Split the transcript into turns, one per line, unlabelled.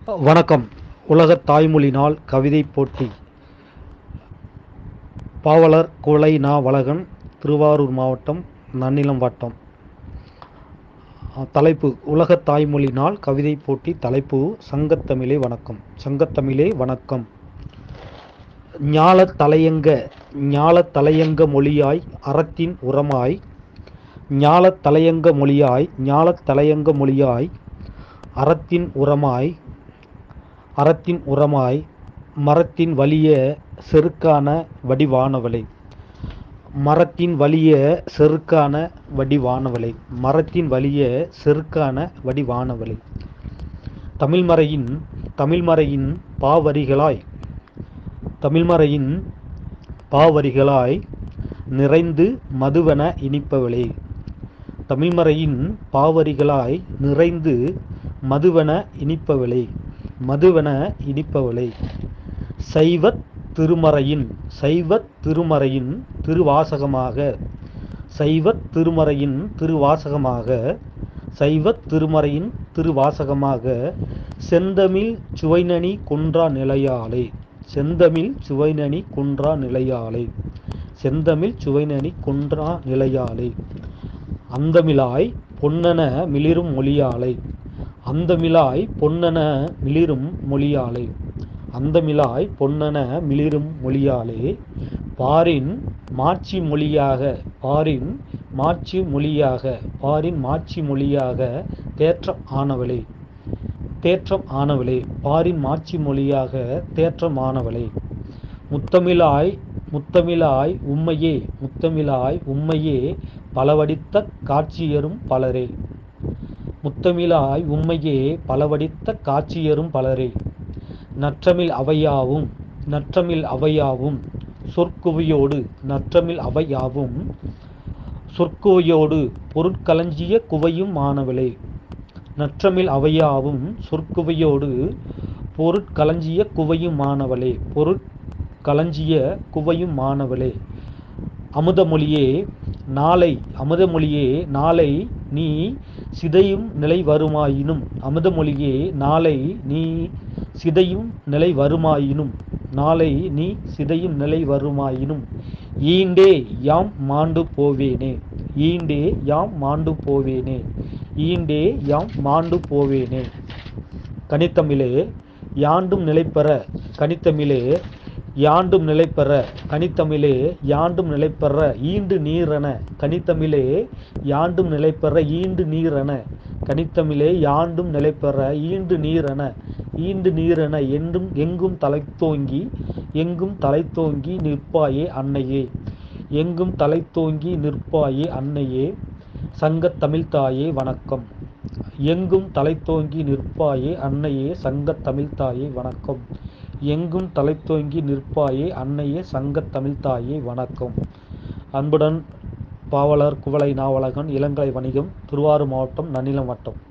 வணக்கம். உலகத் தாய்மொழி நாள் கவிதைப் போட்டி. பாவலர் குவளை நா. வளகன், திருவாரூர் மாவட்டம், நன்னிலம் வட்டம். தலைப்பு: உலகத் தாய்மொழி நாள் கவிதைப் போட்டி. தலைப்பு: சங்கத்தமிழே வணக்கம். சங்கத்தமிழே வணக்கம். ஞாலத் தலையங்க மொழியாய் அறத்தின் உரமாய், ஞாலத் தலையங்க மொழியாய் அறத்தின் உரமாய் மரத்தின் வலிய செருக்கான வடிவானவளே, மரத்தின் வலிய செருக்கான வடிவானவளே. தமிழ்மறையின் பாவரிகளாய் நிறைந்து மதுவென இனிப்பவளே, தமிழ்மறையின் பாவரிகளாய் நிறைந்து மதுவென இனிப்பவளே. சைவத் திருமறையின் திருவாசகமாக செந்தமிழ் சுவைநனி குன்றா நிலையாளே. அந்தமிழாய் பொன்னென மிளிரும் மொழியாளே. பாரின் மாட்சி மொழியாக தேற்றம் ஆனவளே. முத்தமிழாய் உம்மையே பலவடித்த காட்சியரும் பலரே. நற்றமிழ் அவையாவும் சொற்குவையோடு பொருட்களஞ்சிய குவையும் மாணவளே. அமுதமொழியே நாளை நீ சிதையும் நிலை வருமாயினும் ஈண்டே யாம் மாண்டு போவேனே. கனித்தமிழே யாண்டும் நிலைபெற ஈண்டு நீரென எங்கும் தலைத்தோங்கி நிற்பாயே அன்னையே. சங்கத்தமிழ்த் தாயே வணக்கம். எங்கும் தலைத்தோங்கி நிற்பாயே அன்னையே. சங்கத்தமிழ்த் தாயே வணக்கம். அன்புடன் பாவலர் குவளை நா. வளகன், இளங்கலை வணிகம், திருவாரூர் மாவட்டம், நன்னிலம் வட்டம்.